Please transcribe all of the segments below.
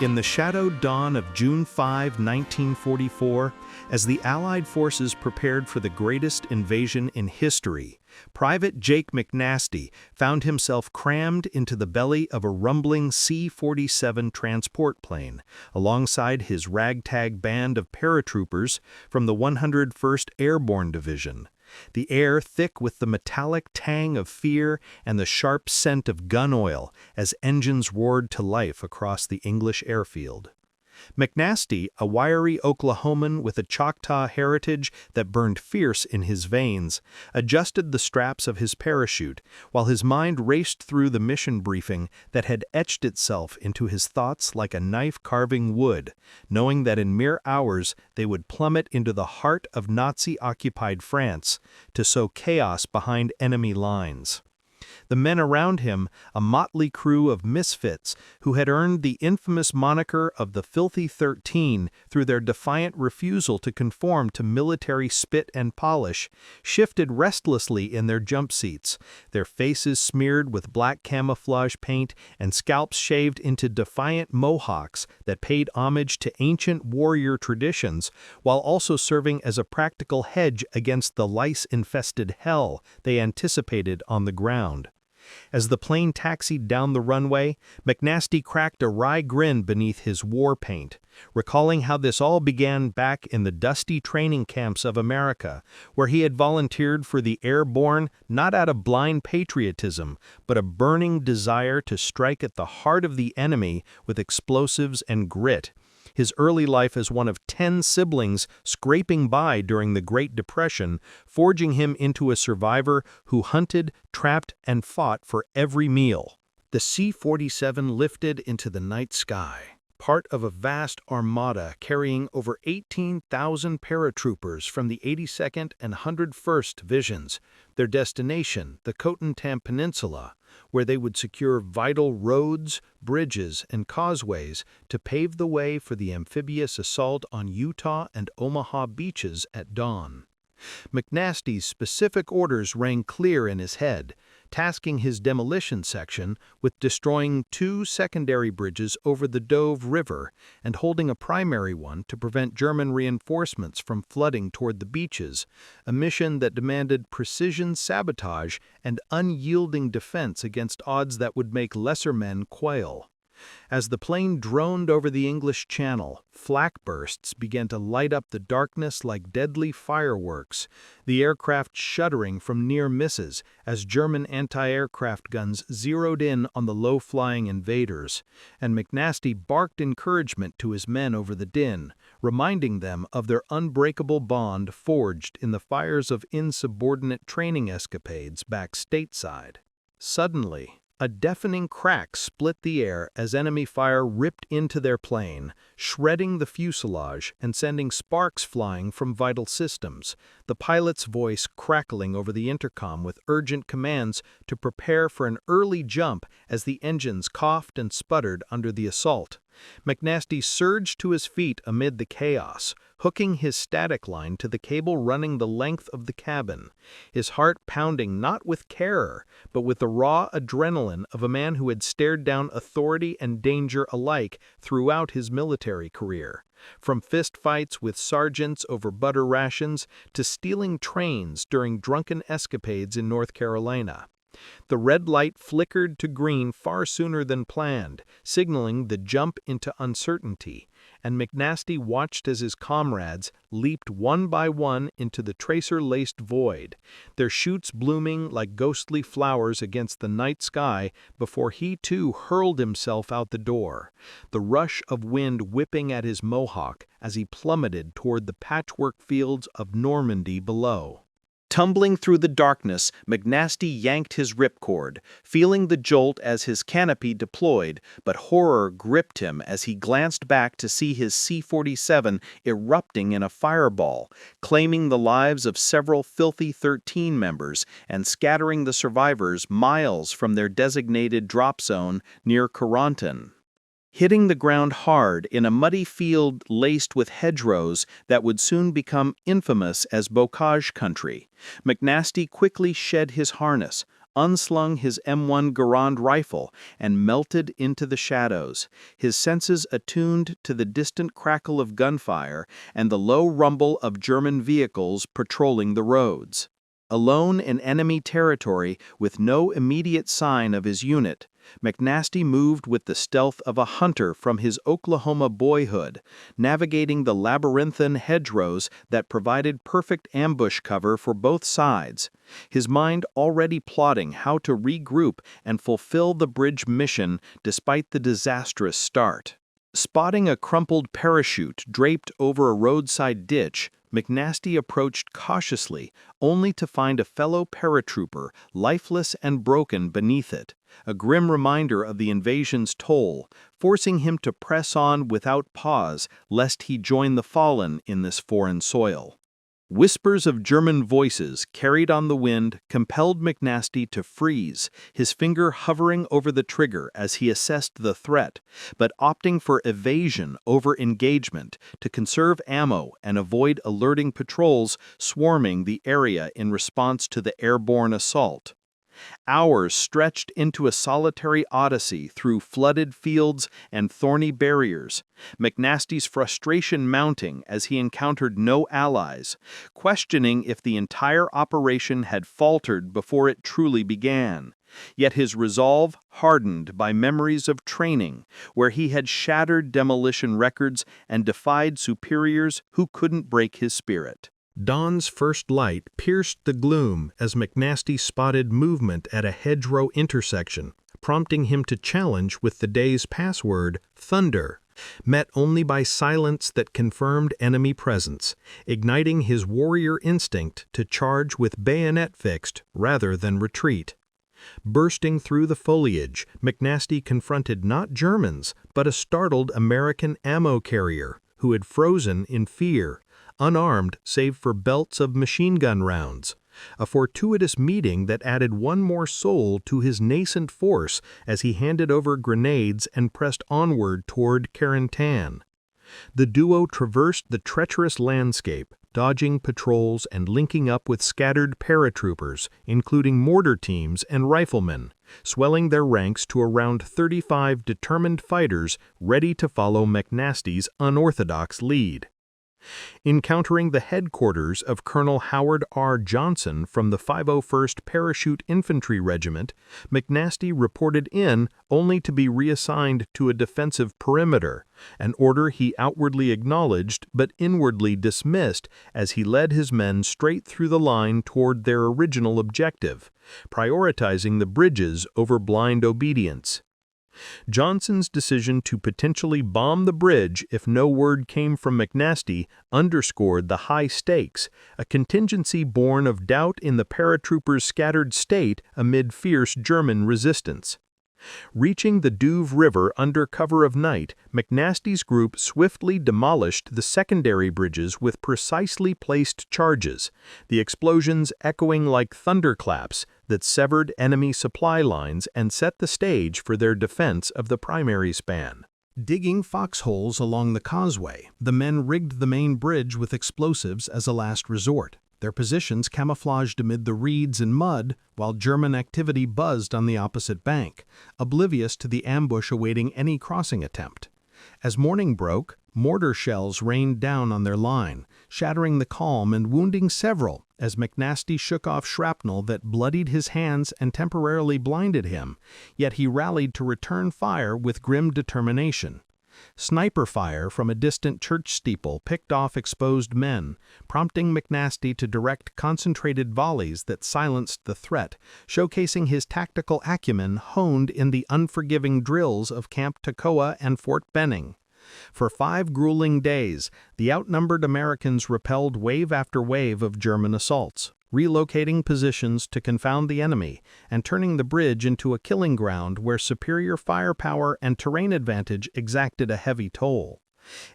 In the shadowed dawn of June 5, 1944, as the Allied forces prepared for the greatest invasion in history, Private Jake McNasty found himself crammed into the belly of a rumbling C-47 transport plane, alongside his ragtag band of paratroopers from the 101st Airborne Division. The air thick with the metallic tang of fear and the sharp scent of gun oil as engines roared to life across the English airfield. McNasty, a wiry Oklahoman with a Choctaw heritage that burned fierce in his veins, adjusted the straps of his parachute while his mind raced through the mission briefing that had etched itself into his thoughts like a knife carving wood, knowing that in mere hours they would plummet into the heart of Nazi-occupied France to sow chaos behind enemy lines. The men around him, a motley crew of misfits who had earned the infamous moniker of the Filthy 13 through their defiant refusal to conform to military spit and polish, shifted restlessly in their jump seats, their faces smeared with black camouflage paint and scalps shaved into defiant mohawks that paid homage to ancient warrior traditions while also serving as a practical hedge against the lice-infested hell they anticipated on the ground. As the plane taxied down the runway, McNasty cracked a wry grin beneath his war paint, recalling how this all began back in the dusty training camps of America, where he had volunteered for the Airborne not out of blind patriotism, but a burning desire to strike at the heart of the enemy with explosives and grit. His early life as one of 10 siblings scraping by during the Great Depression, forging him into a survivor who hunted, trapped, and fought for every meal. The C-47 lifted into the night sky, part of a vast armada carrying over 18,000 paratroopers from the 82nd and 101st Divisions, their destination, the Recounting Peninsula, where they would secure vital roads, bridges, and causeways to pave the way for the amphibious assault on Utah and Omaha beaches at dawn. McNasty's specific orders rang clear in his head, tasking his demolition section with destroying 2 secondary bridges over the Dove River and holding a primary one to prevent German reinforcements from flooding toward the beaches, a mission that demanded precision sabotage and unyielding defense against odds that would make lesser men quail. As the plane droned over the English Channel, flak bursts began to light up the darkness like deadly fireworks, the aircraft shuddering from near misses as German anti-aircraft guns zeroed in on the low-flying invaders, and McNasty barked encouragement to his men over the din, reminding them of their unbreakable bond forged in the fires of insubordinate training escapades back stateside. Suddenly, a deafening crack split the air as enemy fire ripped into their plane, shredding the fuselage and sending sparks flying from vital systems, the pilot's voice crackling over the intercom with urgent commands to prepare for an early jump as the engines coughed and sputtered under the assault. McNasty surged to his feet amid the chaos, hooking his static line to the cable running the length of the cabin, his heart pounding not with terror, but with the raw adrenaline of a man who had stared down authority and danger alike throughout his military career. From fistfights with sergeants over butter rations to stealing trains during drunken escapades in North Carolina. The red light flickered to green far sooner than planned, signaling the jump into uncertainty, and McNasty watched as his comrades leaped one by one into the tracer-laced void, their chutes blooming like ghostly flowers against the night sky before he too hurled himself out the door, the rush of wind whipping at his mohawk as he plummeted toward the patchwork fields of Normandy below. Tumbling through the darkness, McNasty yanked his ripcord, feeling the jolt as his canopy deployed, but horror gripped him as he glanced back to see his C-47 erupting in a fireball, claiming the lives of several Filthy 13 members and scattering the survivors miles from their designated drop zone near Recounting. Hitting the ground hard in a muddy field laced with hedgerows that would soon become infamous as bocage country, McNasty quickly shed his harness, unslung his M1 Garand rifle, and melted into the shadows, his senses attuned to the distant crackle of gunfire and the low rumble of German vehicles patrolling the roads. Alone in enemy territory, with no immediate sign of his unit, McNasty moved with the stealth of a hunter from his Oklahoma boyhood, navigating the labyrinthine hedgerows that provided perfect ambush cover for both sides, his mind already plotting how to regroup and fulfill the bridge mission despite the disastrous start. Spotting a crumpled parachute draped over a roadside ditch, McNasty approached cautiously, only to find a fellow paratrooper lifeless and broken beneath it, a grim reminder of the invasion's toll, forcing him to press on without pause lest he join the fallen in this foreign soil. Whispers of German voices carried on the wind compelled McNasty to freeze, his finger hovering over the trigger as he assessed the threat, but opting for evasion over engagement to conserve ammo and avoid alerting patrols swarming the area in response to the airborne assault. Hours stretched into a solitary odyssey through flooded fields and thorny barriers, McNasty's frustration mounting as he encountered no allies, questioning if the entire operation had faltered before it truly began. Yet his resolve hardened by memories of training, where he had shattered demolition records and defied superiors who couldn't break his spirit. Dawn's first light pierced the gloom as McNasty spotted movement at a hedgerow intersection, prompting him to challenge with the day's password, Thunder, met only by silence that confirmed enemy presence, igniting his warrior instinct to charge with bayonet fixed rather than retreat. Bursting through the foliage, McNasty confronted not Germans, but a startled American ammo carrier who had frozen in fear, unarmed save for belts of machine gun rounds, a fortuitous meeting that added one more soul to his nascent force as he handed over grenades and pressed onward toward Carentan. The duo traversed the treacherous landscape, dodging patrols and linking up with scattered paratroopers, including mortar teams and riflemen, swelling their ranks to around 35 determined fighters ready to follow McNasty's unorthodox lead. Encountering the headquarters of Colonel Howard R. Johnson from the 501st Parachute Infantry Regiment, McNasty reported in only to be reassigned to a defensive perimeter, an order he outwardly acknowledged but inwardly dismissed as he led his men straight through the line toward their original objective, prioritizing the bridges over blind obedience. Johnson's decision to potentially bomb the bridge if no word came from McNasty underscored the high stakes, a contingency born of doubt in the paratroopers' scattered state amid fierce German resistance. Reaching the Douve River under cover of night, McNasty's group swiftly demolished the secondary bridges with precisely placed charges, the explosions echoing like thunderclaps that severed enemy supply lines and set the stage for their defense of the primary span. Digging foxholes along the causeway, the men rigged the main bridge with explosives as a last resort, their positions camouflaged amid the reeds and mud while German activity buzzed on the opposite bank, oblivious to the ambush awaiting any crossing attempt. As morning broke, mortar shells rained down on their line, shattering the calm and wounding several as McNasty shook off shrapnel that bloodied his hands and temporarily blinded him, yet he rallied to return fire with grim determination. Sniper fire from a distant church steeple picked off exposed men, prompting McNasty to direct concentrated volleys that silenced the threat, showcasing his tactical acumen honed in the unforgiving drills of Camp Toccoa and Fort Benning. For 5 grueling days, the outnumbered Americans repelled wave after wave of German assaults, relocating positions to confound the enemy and turning the bridge into a killing ground where superior firepower and terrain advantage exacted a heavy toll.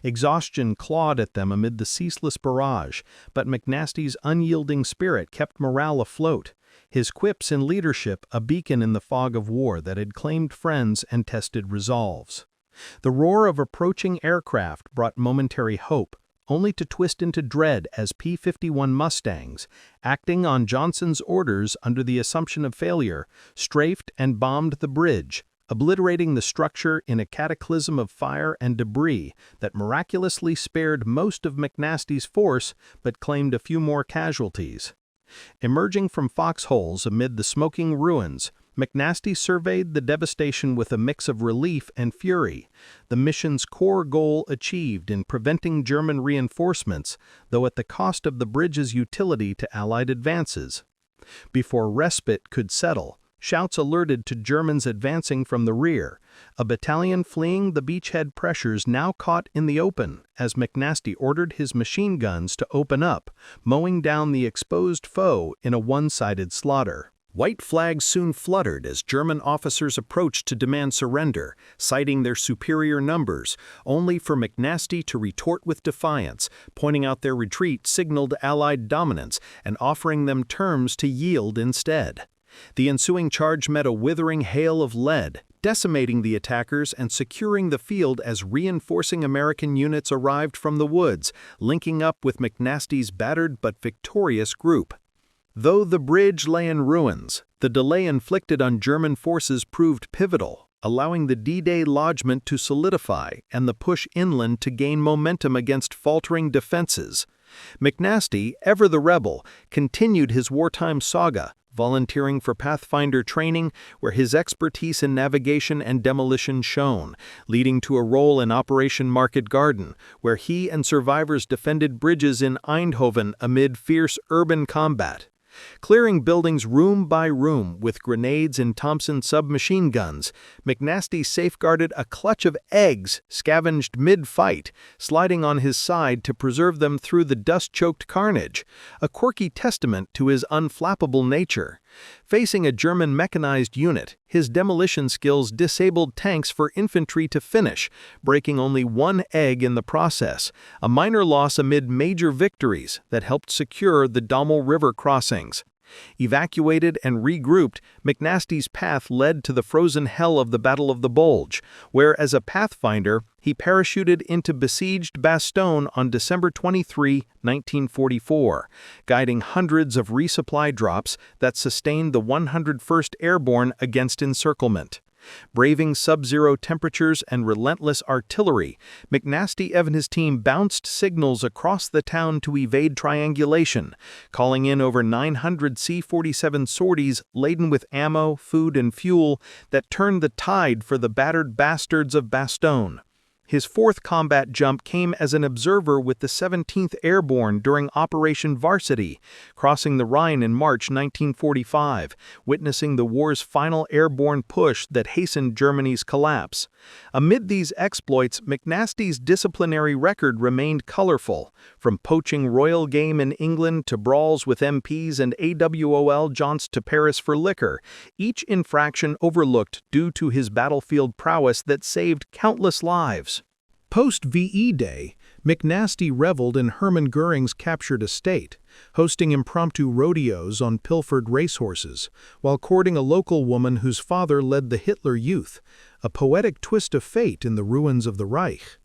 Exhaustion clawed at them amid the ceaseless barrage, but McNasty's unyielding spirit kept morale afloat, his quips and leadership a beacon in the fog of war that had claimed friends and tested resolves. The roar of approaching aircraft brought momentary hope, only to twist into dread as P-51 Mustangs, acting on Johnson's orders under the assumption of failure, strafed and bombed the bridge, obliterating the structure in a cataclysm of fire and debris that miraculously spared most of McNasty's force but claimed a few more casualties. Emerging from foxholes amid the smoking ruins, McNasty surveyed the devastation with a mix of relief and fury, the mission's core goal achieved in preventing German reinforcements, though at the cost of the bridge's utility to Allied advances. Before respite could settle, shouts alerted to Germans advancing from the rear, a battalion fleeing the beachhead pressures now caught in the open as McNasty ordered his machine guns to open up, mowing down the exposed foe in a one-sided slaughter. White flags soon fluttered as German officers approached to demand surrender, citing their superior numbers, only for McNasty to retort with defiance, pointing out their retreat signaled Allied dominance and offering them terms to yield instead. The ensuing charge met a withering hail of lead, decimating the attackers and securing the field as reinforcing American units arrived from the woods, linking up with McNasty's battered but victorious group. Though the bridge lay in ruins, the delay inflicted on German forces proved pivotal, allowing the D-Day lodgment to solidify and the push inland to gain momentum against faltering defenses. McNasty, ever the rebel, continued his wartime saga, volunteering for Pathfinder training where his expertise in navigation and demolition shone, leading to a role in Operation Market Garden, where he and survivors defended bridges in Eindhoven amid fierce urban combat. Clearing buildings room by room with grenades and Thompson submachine guns, McNasty safeguarded a clutch of eggs scavenged mid-fight, sliding on his side to preserve them through the dust-choked carnage, a quirky testament to his unflappable nature. Facing a German mechanized unit, his demolition skills disabled tanks for infantry to finish, breaking only one egg in the process, a minor loss amid major victories that helped secure the Dommel River crossings. Evacuated and regrouped, McNasty's path led to the frozen hell of the Battle of the Bulge, where as a pathfinder, he parachuted into besieged Bastogne on December 23, 1944, guiding hundreds of resupply drops that sustained the 101st Airborne against encirclement. Braving sub-zero temperatures and relentless artillery, McNasty and his team bounced signals across the town to evade triangulation, calling in over 900 C-47 sorties laden with ammo, food, and fuel that turned the tide for the battered bastards of Bastogne. His fourth combat jump came as an observer with the 17th Airborne during Operation Varsity, crossing the Rhine in March 1945, witnessing the war's final airborne push that hastened Germany's collapse. Amid these exploits, McNasty's disciplinary record remained colorful, from poaching royal game in England to brawls with MPs and AWOL jaunts to Paris for liquor, each infraction overlooked due to his battlefield prowess that saved countless lives. Post-VE Day, McNasty reveled in Hermann Goering's captured estate, hosting impromptu rodeos on pilfered racehorses, while courting a local woman whose father led the Hitler Youth, a poetic twist of fate in the ruins of the Reich.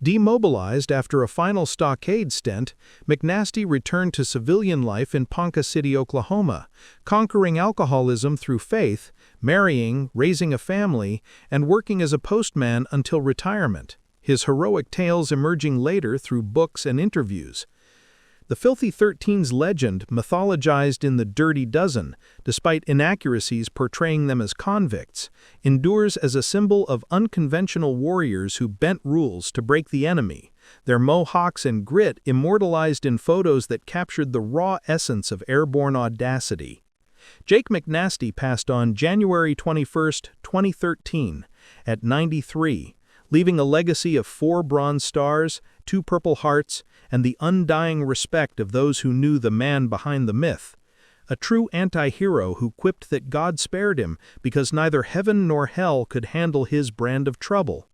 Demobilized after a final stockade stint, McNasty returned to civilian life in Ponca City, Oklahoma, conquering alcoholism through faith, marrying, raising a family, and working as a postman until retirement, his heroic tales emerging later through books and interviews. The Filthy 13's legend, mythologized in The Dirty Dozen, despite inaccuracies portraying them as convicts, endures as a symbol of unconventional warriors who bent rules to break the enemy, their mohawks and grit immortalized in photos that captured the raw essence of airborne audacity. Jake McNasty passed on January 21, 2013, at 93, leaving a legacy of 4 Bronze Stars, 2 Purple Hearts, and the undying respect of those who knew the man behind the myth. A true anti-hero who quipped that God spared him because neither heaven nor hell could handle his brand of trouble.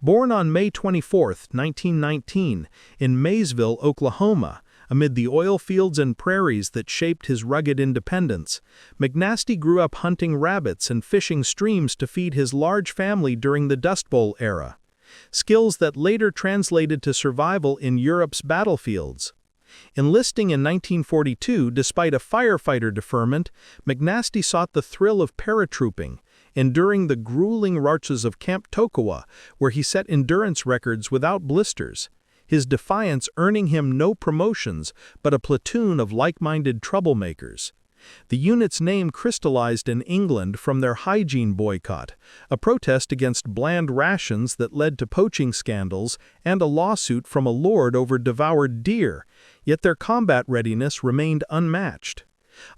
Born on May 24, 1919, in Maysville, Oklahoma, amid the oil fields and prairies that shaped his rugged independence, McNasty grew up hunting rabbits and fishing streams to feed his large family during the Dust Bowl era. skills that later translated to survival in Europe's battlefields. Enlisting in 1942 despite a firefighter deferment, McNasty sought the thrill of paratrooping, enduring the grueling marches of Camp Tokawa, where he set endurance records without blisters, his defiance earning him no promotions but a platoon of like-minded troublemakers. The unit's name crystallized in England from their hygiene boycott, a protest against bland rations that led to poaching scandals and a lawsuit from a lord over devoured deer, yet their combat readiness remained unmatched.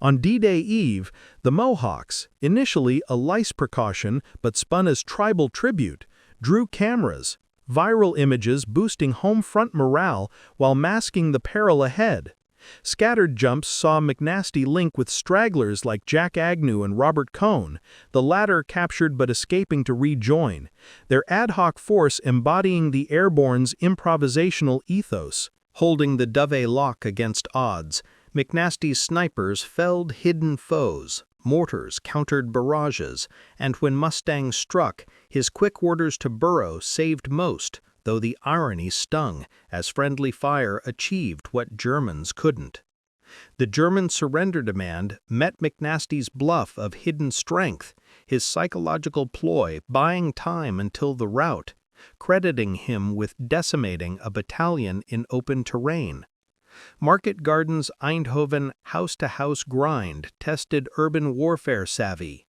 On D-Day Eve, the Mohawks, initially a lice precaution but spun as tribal tribute, drew cameras, viral images boosting home front morale while masking the peril ahead. Scattered jumps saw McNasty link with stragglers like Jack Agnew and Robert Cohn, the latter captured but escaping to rejoin, their ad hoc force embodying the Airborne's improvisational ethos. Holding the WWII lock against odds, McNasty's snipers felled hidden foes, mortars countered barrages, and when Mustangs struck, his quick orders to burrow saved most, though the irony stung, as friendly fire achieved what Germans couldn't. The German surrender demand met McNasty's bluff of hidden strength, his psychological ploy buying time until the rout, crediting him with decimating a battalion in open terrain. Market Garden's Eindhoven house-to-house grind tested urban warfare savvy.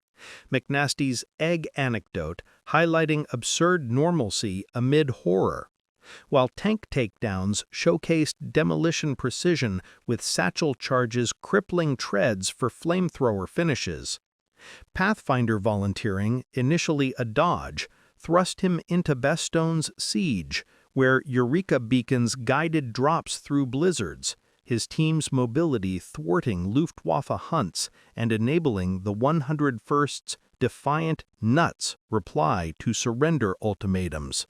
McNasty's egg anecdote highlighting absurd normalcy amid horror, while tank takedowns showcased demolition precision with satchel charges crippling treads for flamethrower finishes. Pathfinder volunteering, initially a dodge, thrust him into Bastone's siege, where Eureka beacons guided drops through blizzards, his team's mobility thwarting Luftwaffe hunts and enabling the 101st's defiant nuts reply to surrender ultimatums.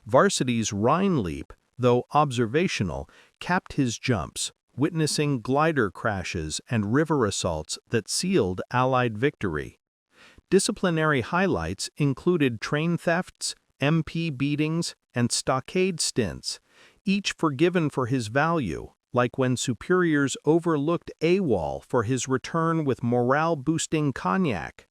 Varsity's Rhine leap, though observational, capped his jumps, witnessing glider crashes and river assaults that sealed Allied victory. Disciplinary highlights included train thefts, MP beatings, and stockade stints, each forgiven for his value, like when superiors overlooked AWOL for his return with morale-boosting cognac.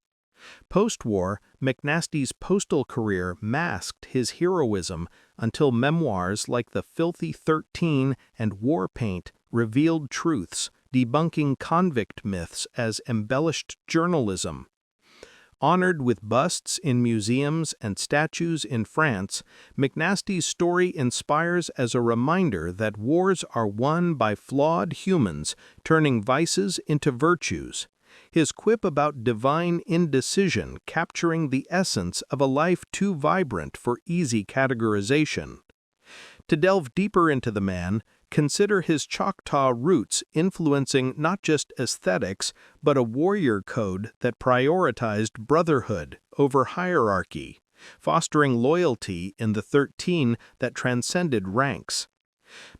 Post-war, McNasty's postal career masked his heroism until memoirs like The Filthy 13 and War Paint revealed truths, debunking convict myths as embellished journalism. Honored with busts in museums and statues in France, McNasty's story inspires as a reminder that wars are won by flawed humans turning vices into virtues. His quip about divine indecision capturing the essence of a life too vibrant for easy categorization. To delve deeper into the man, consider his Choctaw roots influencing not just aesthetics, but a warrior code that prioritized brotherhood over hierarchy, fostering loyalty in the 13 that transcended ranks.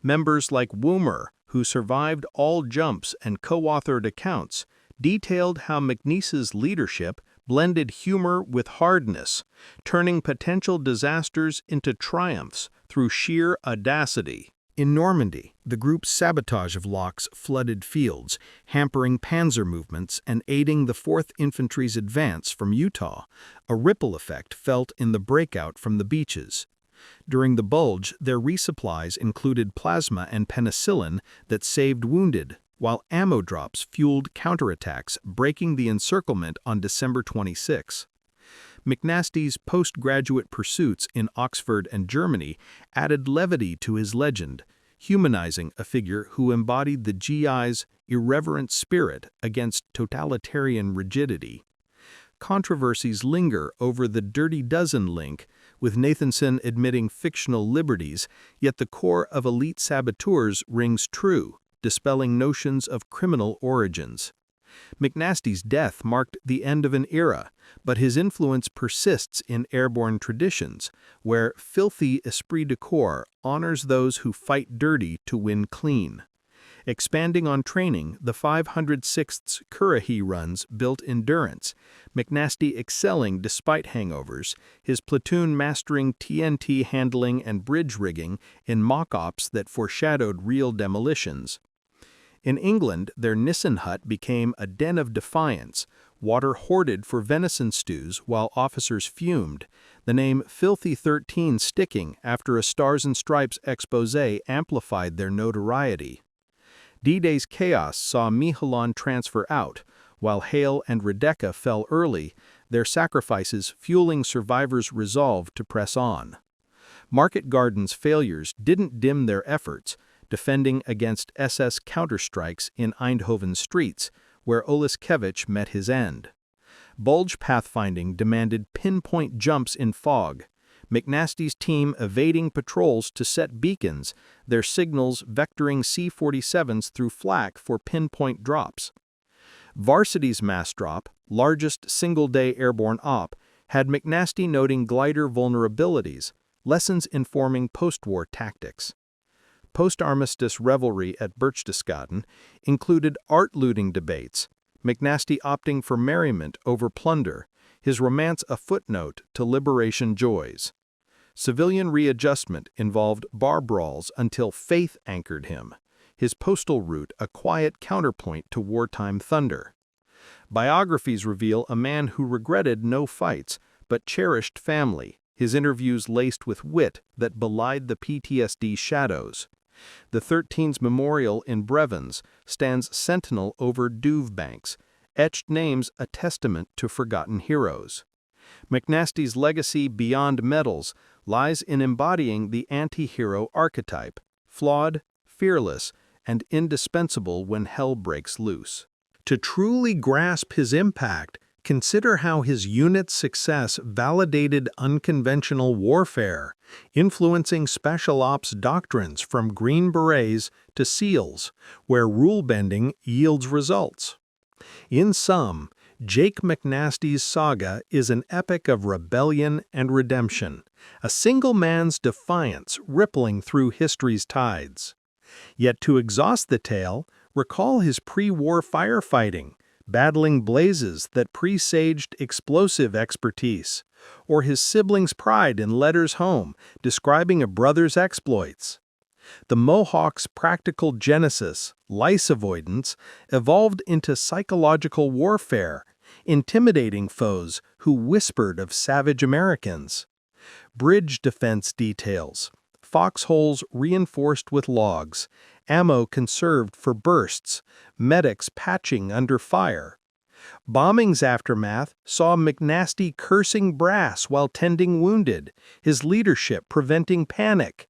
Members like Woomer, who survived all jumps and co-authored accounts, detailed how McNiece's leadership blended humor with hardness, turning potential disasters into triumphs through sheer audacity. In Normandy, the group's sabotage of locks flooded fields, hampering panzer movements and aiding the 4th Infantry's advance from Utah, a ripple effect felt in the breakout from the beaches. During the Bulge, their resupplies included plasma and penicillin that saved wounded, while ammo drops fueled counterattacks, breaking the encirclement on December 26. McNasty's postgraduate pursuits in Oxford and Germany added levity to his legend, humanizing a figure who embodied the GI's irreverent spirit against totalitarian rigidity. Controversies linger over the Dirty Dozen link, with Nathanson admitting fictional liberties, yet the core of elite saboteurs rings true, dispelling notions of criminal origins. McNasty's death marked the end of an era, but his influence persists in airborne traditions, where filthy esprit de corps honors those who fight dirty to win clean. Expanding on training, the 506th Currahee runs built endurance, McNasty excelling despite hangovers, his platoon mastering TNT handling and bridge rigging in mock-ops that foreshadowed real demolitions. In England, their Nissen hut became a den of defiance, water hoarded for venison stews while officers fumed, the name Filthy 13 sticking after a Stars and Stripes exposé amplified their notoriety. D-Day's chaos saw Miquelon transfer out, while Hale and Redecca fell early, their sacrifices fueling survivors' resolve to press on. Market Garden's failures didn't dim their efforts, defending against SS counterstrikes in Eindhoven streets, where Oliskevich met his end. Bulge pathfinding demanded pinpoint jumps in fog, McNasty's team evading patrols to set beacons, their signals vectoring C-47s through flak for pinpoint drops. Varsity's mass drop, largest single-day airborne op, had McNasty noting glider vulnerabilities, lessons informing postwar tactics. Post-armistice revelry at Berchtesgaden included art-looting debates, McNasty opting for merriment over plunder, his romance a footnote to liberation joys. Civilian readjustment involved bar brawls until faith anchored him, his postal route a quiet counterpoint to wartime thunder. Biographies reveal a man who regretted no fights, but cherished family, his interviews laced with wit that belied the PTSD shadows. The 13's memorial in Brevens stands sentinel over Duvebanks, etched names a testament to forgotten heroes. McNasty's legacy beyond medals lies in embodying the anti-hero archetype, flawed, fearless, and indispensable when hell breaks loose. To truly grasp his impact, consider how his unit's success validated unconventional warfare, influencing special ops doctrines from Green Berets to SEALs, where rule-bending yields results. In sum, Jake McNasty's saga is an epic of rebellion and redemption, a single man's defiance rippling through history's tides. Yet to exhaust the tale, recall his pre-war firefighting, battling blazes that presaged explosive expertise, or his siblings' pride in letters home describing a brother's exploits. The Mohawks' practical genesis, lice avoidance, evolved into psychological warfare, intimidating foes who whispered of savage Americans. Bridge defense details, foxholes reinforced with logs, ammo conserved for bursts, medics patching under fire. Bombing's aftermath saw McNasty cursing brass while tending wounded, his leadership preventing panic.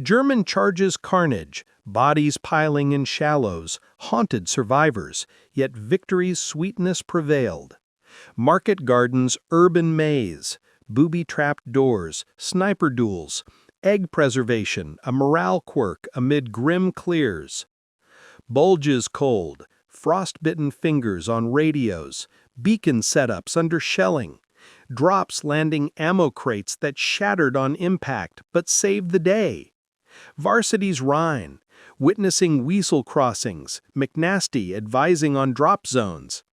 German charges carnage, bodies piling in shallows, haunted survivors, yet victory's sweetness prevailed. Market Garden's urban maze, booby-trapped doors, sniper duels, egg preservation, a morale quirk amid grim clears. Bulge's cold, frost-bitten fingers on radios, beacon setups under shelling, drops landing ammo crates that shattered on impact but saved the day. Varsity's Rhine, witnessing weasel crossings, McNasty advising on drop zones.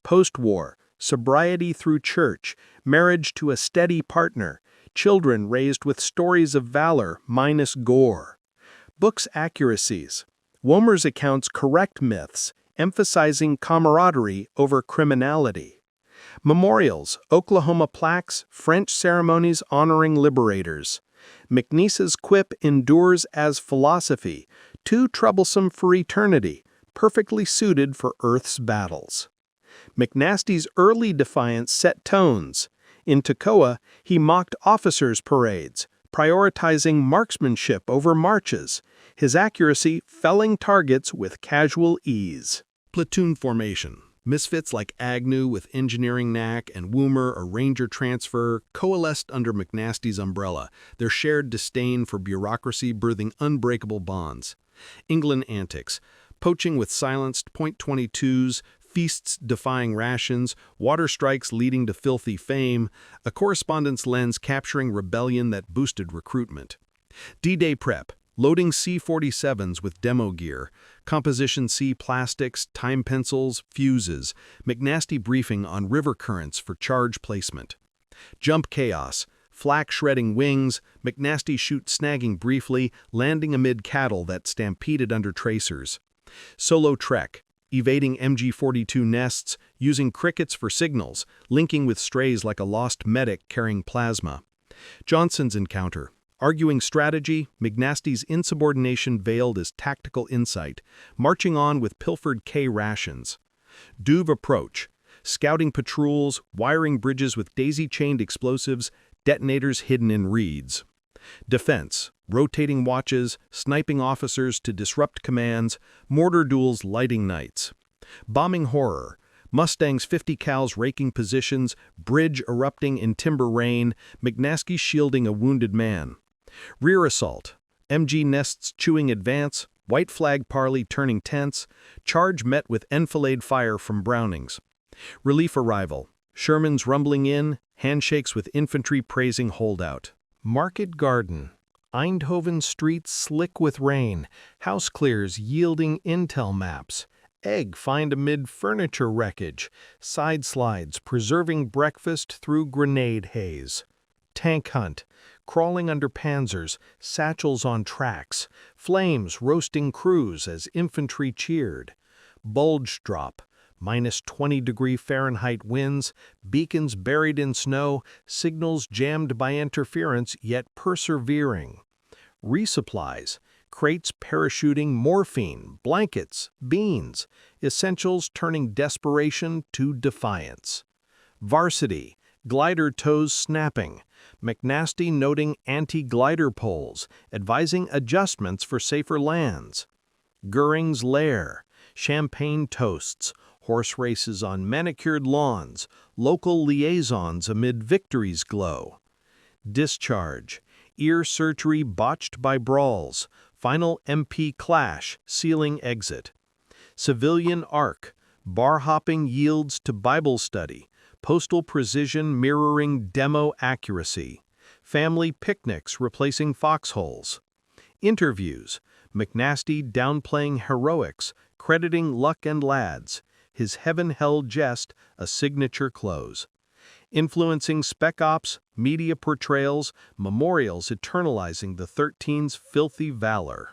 Post-war, sobriety through church, marriage to a steady partner, children raised with stories of valor minus gore. Books' accuracies, Womer's accounts correct myths, emphasizing camaraderie over criminality. Memorials, Oklahoma plaques, French ceremonies honoring liberators. McNiece's quip endures as philosophy, too troublesome for eternity, perfectly suited for Earth's battles. McNasty's early defiance set tones. In Toccoa, he mocked officers' parades, prioritizing marksmanship over marches, his accuracy felling targets with casual ease. Platoon formation. Misfits like Agnew with engineering knack and Woomer, a ranger transfer, coalesced under McNasty's umbrella, their shared disdain for bureaucracy birthing unbreakable bonds. England antics. Poaching with silenced .22s, feasts defying rations, water strikes leading to filthy fame, a correspondence lens capturing rebellion that boosted recruitment. D-Day prep, Loading C-47s with demo gear, Composition C plastics, time pencils, fuses, McNasty briefing on river currents for charge placement. Jump chaos, flak shredding wings, McNasty shoot snagging briefly, landing amid cattle that stampeded under tracers. Solo trek, evading MG-42 nests, using crickets for signals, linking with strays like a lost medic carrying plasma. Johnson's encounter, arguing strategy, McNasty's insubordination veiled as tactical insight, marching on with pilfered K rations. Douve approach, scouting patrols, wiring bridges with daisy-chained explosives, detonators hidden in reeds. Defense, rotating watches, sniping officers to disrupt commands, mortar duels lighting nights. Bombing horror, Mustangs 50 cals raking positions, bridge erupting in timber rain, McNasty shielding a wounded man. Rear assault, MG nests chewing advance, white flag parley turning tense, charge met with enfilade fire from Brownings. Relief arrival, Shermans rumbling in, handshakes with infantry praising holdout. Market garden, Eindhoven streets slick with rain, house clears yielding intel maps. Egg find amid furniture wreckage, side slides preserving breakfast through grenade haze. Tank hunt, crawling under panzers, satchels on tracks, flames roasting crews as infantry cheered. Bulge drop, -20°F winds, beacons buried in snow, signals jammed by interference yet persevering. Resupplies, crates parachuting morphine, blankets, beans, essentials turning desperation to defiance. Varsity, glider toes snapping, McNasty noting anti-glider poles, advising adjustments for safer lands. Goering's lair, champagne toasts, horse races on manicured lawns, local liaisons amid victory's glow. Discharge, ear surgery botched by brawls, final MP clash, sealing exit. Civilian arc, bar hopping yields to Bible study, postal precision mirroring demo accuracy. Family picnics replacing foxholes. Interviews, McNasty downplaying heroics, crediting luck and lads, his heaven-held jest a signature close. Influencing spec ops, media portrayals, memorials eternalizing the 13's filthy valor.